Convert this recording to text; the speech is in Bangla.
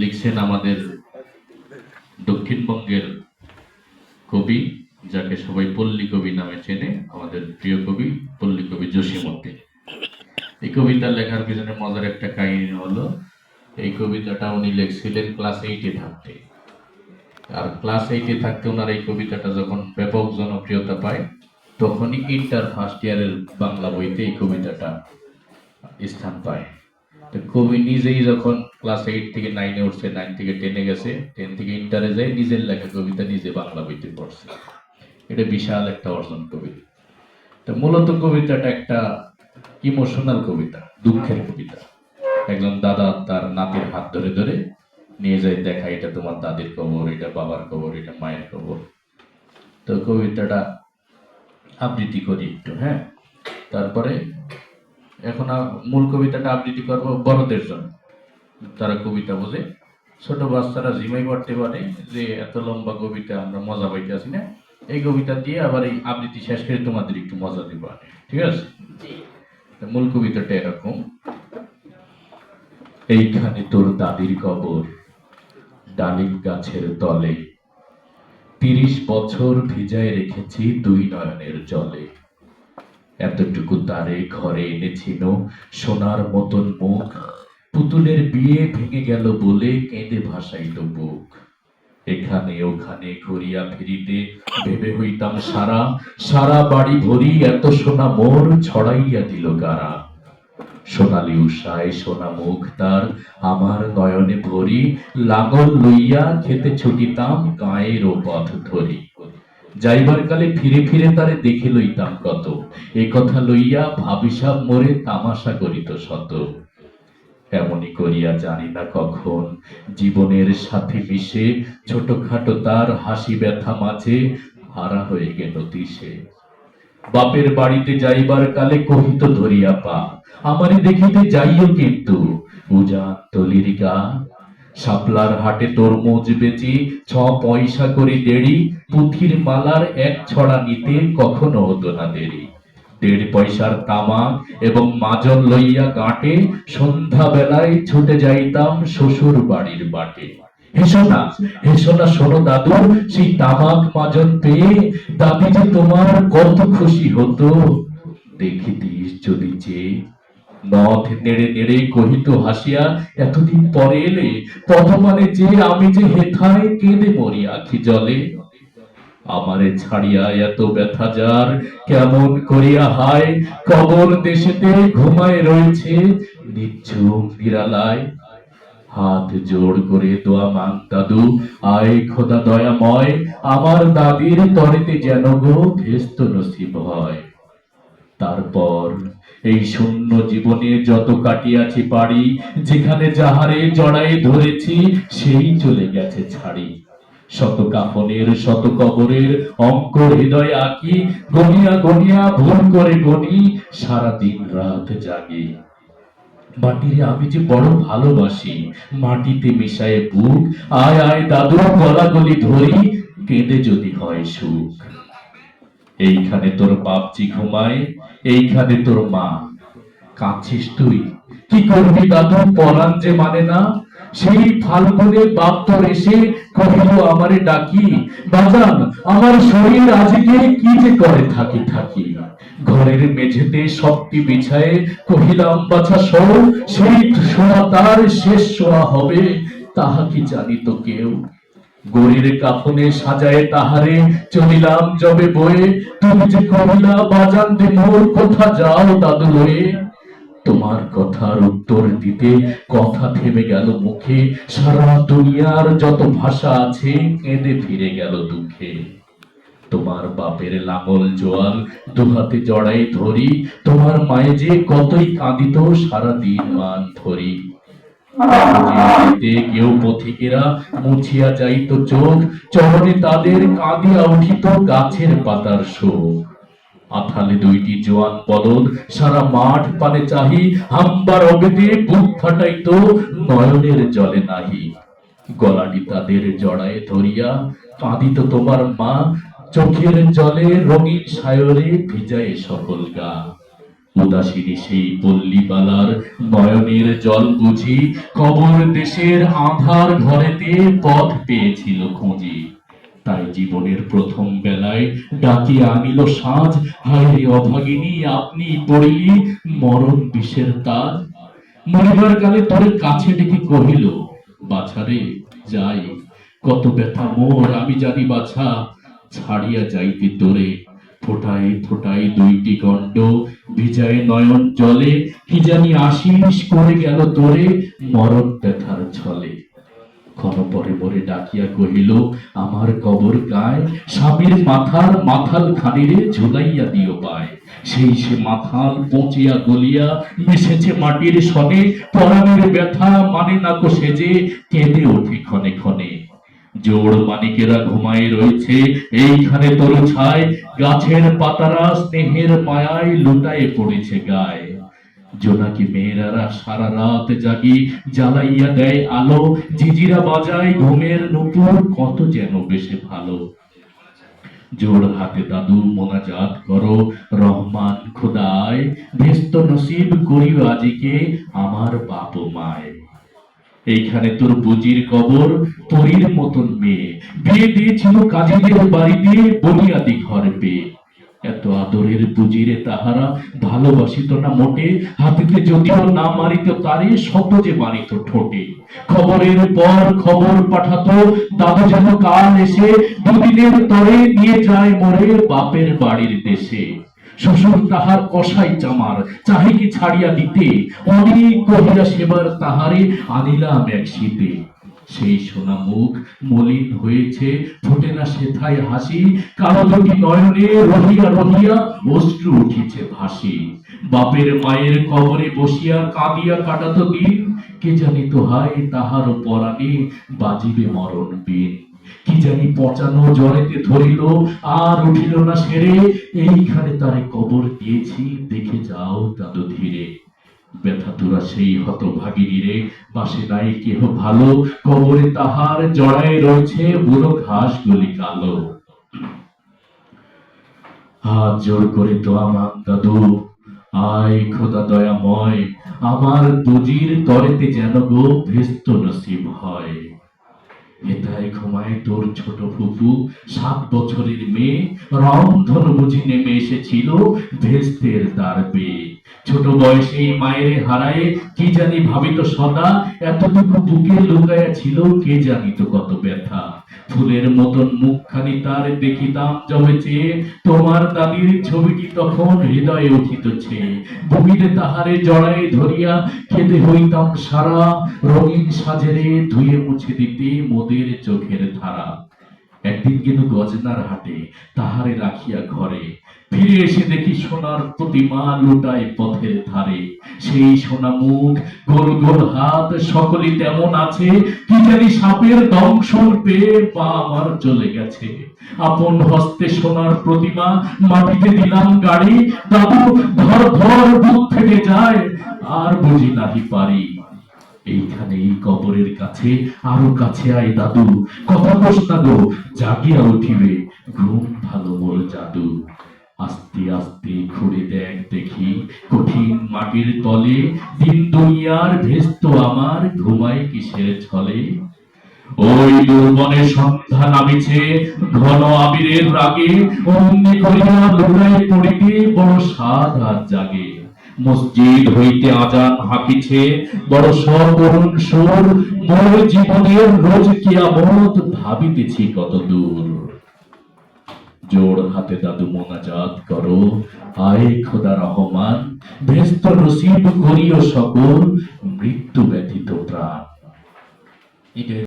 লিখছেন আমাদের দক্ষিণবঙ্গের কবি, যাকে সবাই পল্লী কবি নামে চেনে, আমাদের প্রিয় কবি পল্লী কবি জসীমউদ্দিন। এই কবিতা লেখার পিছনে মজার একটা কাহিনী হলো, এই কবিতাটা উনি লিখছিলেন ক্লাস 8-এ থাকতে। আর ক্লাস 8-এ থাকতে ওনার এই কবিতাটা যখন ব্যাপক জনপ্রিয়তা পায়, তখনই ইন্টার ফার্স্ট ইয়ারের বাংলা বইতে এই কবিতাটা স্থান পায়। তো কবি নিজেই যখন ক্লাস 8 থেকে 9-এ উঠছে, 9 থেকে 10-এ গেছে, 10 থেকে ইন্টারে যায়, নিজের লেখা কবিতা নিজে বাংলা বইতে পড়ছে। এটা বিশাল একটা অর্জন কবি। তো মূলত কবিতাটা একটা ইমোশনাল কবিতা, দুঃখের কবিতা। একজন দাদা তার নাতির হাত ধরে ধরে নিয়ে যায়, দেখা এটা তোমার দাদির কবর, এটা বাবার কবর, এটা মায়ের কবর। তো কবিতাটা আবৃত্তি করি একটু, হ্যাঁ। তারপরে এখন মূল কবিতাটা আবৃত্তি করবো বড়দের জন্য, তারা কবিতা বোঝে। ছোট বাচ্চারা ঝিমাই পড়তে পারে যে এত লম্বা কবিতা আমরা মজা পাইতে আসি না, এই কবিতা দিয়ে আবার এই আবৃত্তি শেষ করে তোমাদের একটু মজা দিব, ঠিক আছে? মূল কবিতাটা এরকম: এইখানে তোর দাদির কবর, ডালিম গাছের তলে, 30 বছর ভিজায় রেখেছি দুই নয়নের জলে। এতটুকু তারে ঘরে এনেছিল সোনার মতন মুখ, পুতুলের বিয়ে ভেঙে গেল বলে কেঁদে ভাসাইল বুক। এখানে ওখানে ঘুরিয়া ফিরিতে ভেবে হইতাম সারা, সারা বাড়ি ভরি এত সোনা মোর ছড়াইয়া দিল কারা। সোনালি উষায় সোনা মুখ তার আমার নয়নে ভরি, লাঙল লইয়া খেতে ছুটিতাম গায়ের ও পথ ধরি। যাইবার কালে ফিরে ফিরে তারে দেখে লইতাম কত, এ কথা লইয়া ভাবিসাব মোরে তামাশা করিত শত। এমনি করিয়া জানি না কখন জীবনের সাথে মিশে ছোটখাটো তার হাসি ব্যথা মাঝে হারা হয়ে গেল দিশে। বাপের বাড়িতে যাইবার কালে কহিত ধরিয়া পা, আমারে দেখিতে যাইও কিন্তু উজান তলির গা। শাপলার হাটে তরমুজ বেচি 6 পয়সা করে দেড়ি, পুঁথির মালার 1 ছড়া নিতে কখনো হতো না দেরি। 1.5 পয়সার তামাক এবং মাজন লইয়া গাঁটে সন্ধ্যা বেলায় ছুটে যাইতাম শ্বশুর বাড়ির বাটে। হেসো না শোনো দাদু, সেই তামাক মাজন পেয়ে দাদি যে তোমার কত খুশি হতো, দেখিতিস যদি চেয়ে। নথ নেড়ে নেড়ে কহিত হাসিয়া, এতদিন পরে এলে, পদমানে যে আমি যে হেথায় কেঁদে মরি আখি জলে। আমারে ছাড়িয়া এত ব্যথা যার, কেমন করিয়া হায় কবর দেশেতে ঘুমায় রয়েছে নিঝুম নিরালায়। হাত জোড় করে দোয়া মাং দাদু, আয় খোদা দয়াময়, আমার দাদির তরেতে যেন গো ভেস্ত নসিব হয়। তারপর এই শূন্য জীবনে যত কাটিয়াছি পারি, যেখানে যাহারে জড়াই ধরেছি সেই চলে গেছে ছাড়ি। শত কাফনের শত কবরের অঙ্ক হৃদয় আঁকি, গনিয়া গনিয়া ভুল করে গনি সারা দিন রাত জাগি। মাটিরে আমি যে বড় ভালোবাসি, মাটিতে মিশায়ে বুক, আয় আয় দাদু গলাগলি ধরি, কেঁদে যদি হয় সুখ। এইখানে তোর বাপজি ঘুমায়, এইখানে তোর মা। কাঁদছিস তুই, কি করবি দাদু, পরাণ যে মানে না। সেই ফাল্গুনে বাপ তোর এসে কহিল আমারে ডাকি, বাজান আমার শরীর আজকে কি যে করে থাকি থাকি। ঘরের মেঝেতে সবটি বিছায়ে কহিলাম বাছা শোও, সেই শোয়া তার শেষ শোয়া হবে, তাহা কি জানিত কেউ। গরির কাফনে সাজায় তাহারে চলিলাম যবে বয়ে, তুমি যে কহিলা বাজান দে মোর, কোথা যাও দাদু লয়ে। তোমার কথার উত্তর দিতে কথা থেমে গেল মুখে, সারা দুনিয়ার যত ভাষা আছে কেঁদে ফিরে গেল দুঃখে। তোমার বাপের লাঙল জোয়াল দুহাতে জড়াই ধরি, তোমার মায়ে যে কতই কাঁদিত সারা দিন মান ধরি। কেউ পথিকেরা মুছিয়া যাইত চোখ, চরণে তাদের কাঁদিয়া উঠিত গাছের পাতার শোক। আথালে 2টি জোয়ান বলদ সারা মাঠ পানে চাহি, হাম্বার অবেদে বুক ফাটাইত নয়নের জলে নাহি। গলাটি তাদের জড়ায় ধরিয়া কাঁদিত তোমার মা, চোখের জলে রঙিন সায়রে ভিজায় সকল গা। উদাসীনী সেই পল্লীবালার নয়নের জল বুঝি কবর দেশের আঁধার ঘরেতে পথ পেয়েছিল খুঁজি। তাই জীবনের প্রথম বেলায় ডাকিয়া আনিল সাজ, হায় রে অভাগিনী আপনি পড়িলি মরণ বিষের তাজ। মরিবার কালে তোর কাছে ডেকে কহিল, বাছারে যাই, কত ব্যথা মোর আমি জানি বাছা, ছাড়িয়া যাইতে তোরে ফোটায় ফোটায় দুইটি গণ্ড, ভিজায় নয়ন জলে, কি জানি আশিস করে গেল তোরে মরণ ব্যথার ছলে। ক্ষণপরে পরে ডাকিয়া কহিল, আমার কবর গায় স্বামীর মাথার মাথাল খানিরে ঝুলাইয়া দিও পায়। সেই সে মাথাল পচিয়া গলিয়া মিশেছে মাটির সনে, পরাণের ব্যথা মানে না কো সেজে কেঁদে ওঠে ক্ষণে ক্ষণে। জোড় মানিকেরা ঘুমায় রয়েছে এইখানে তরু ছায়, গাছের পাতারা স্নেহের মায়ায় লুটায়ে পড়েছে গায়ে। জোনাকি মেয়েরারা সারা রাত জাগি জ্বালাইয়া দেয় আলো, ঝিঝিরা বাজায় ঘুমের নুপুর কত যেন বেশে ভালো। জোর হাতে দাদু মোনাজাত করো, রহমান খোদায় ভেস্ত নসিব করিও আজিকে আমার বাপ মায়। এইখানে তোর বুজির কবর, পরীর মতন মেয়ে, বিয়ে দিয়েছিল কাজীদের বাড়িতে বনিয়াদি ঘর পেয়ে। এত আদরের বুজিরে তাহারা ভালোবাসিত না মোটে, হাতিতে যদিও না মারিত তারে শত যে মারিত ঠোঁটে। খবরের পর খবর পাঠাতো দাদু যেন কাল এসে দুদিনের তরে নিয়ে যায় মোরে বাপের বাড়ির দেশে। শ্বশুর তাহার কসাই চামার চাহে কি ছাড়িয়া দিতে, অনেক কহিয়া সেবার তাহারে আনিলাম এক শীতে। সেই সোনা মুখ মলিন হয়েছে, ফোটে না সেথায় হাসি, কালো দুটি নয়নে রহিয়া রহিয়া অশ্রু উঠিছে ভাসি। বাপের মায়ের কবরে বসিয়া কাঁদিয়া কাটাত দিন, কে জানি তো হায় তাহার পরাণে বাজিবে মরণ বিন। কি জানি পচানো জ্বরেতে ধরিল আর উঠিল না সেরে, এইখানে তারে কবর দিয়েছি দেখে যাও দাদু ধীরে। ব্যথা তোরা সেই হতভাগিনী রে, পাশে নাই কেহ ভালো, কবরে তাহার জড়ায় রয়েছে বুড়ো ঘাস গুলি কালো। হাত জোর করে দোয়া মান দাদু, আয় খোদা দয়াময়, আমার বুজির তরেতে যেন গো ভেস্ত নসিব হয়। হেথায় ঘুমায় তোর ছোট ফুফু 7 বছরের মেয়ে, রংধনু বুঝি নেমে এসেছিল ভেস্তের দ্বার বেয়ে। ছোট বয়সে মায়ের হারায় কি জানি ভাবিত সদা, এতটুকু বুকে লুকায়া ছিল কে জানিত কত ব্যথা। ফুলের মতন মুখখানি তার দেখিতাম জবে চেয়ে, তোমার দাদির ছবিটি তখন হৃদয়ে উঠিতেছে। বুমিতে তাহারে জড়ায় ধরিয়া খেতে হইতাম সারা, রঙিন সাজেরে ধুয়ে মুছে দিতে মোদের চোখের ধারা। একদিন কিন্তু গজনার হাটে তাহারে রাখিয়া ঘরে, ফিরে এসে দেখি সোনার প্রতিমা লুটায় পথের ধারে। সেই সোনা মুখ গোল গোল হাত সকলই তেমন আছে, কি জানি সাপের দংশন পেয়ে পা আমার চলে গেছে। আপন হস্তে সোনার প্রতিমা মাটিতে দিলাম গাড়ি, দাদু ধর ধর বুক ফেটে যায় আর বুঝি নাহি পারি। এইখানে এই কবরের কাছে আরো কাছে আয় দাদু, কথা কোস না গো জাগিয়া উঠিবে ঘুম ভালো মোর জাদু। আস্তে আস্তে ঘুরে দেখ দেখি কঠিন মাটির তলে, দিন দুনিয়ার ভেস্ত আমার ঘুমায় কিসের ছলে। ওই দুর্বনে সন্ধ্যা নামিছে ঘন আবিরের রাগে, অমনি করিয়া লুকায় পড়িতে বড় সাধ আর জাগে। মসজিদ হইতে আজান হাঁকিছে বড় সকরুণ সুর, মোর জীবনের রোজ কিয়ামত ভাবিতেছি কত দূর। জোড় হাতে দাদু মোনাজাত করো, আয় খোদা রহমান, ভেস্ত নসিব করিও সকল মৃত্যু ব্যথিত প্রাণ।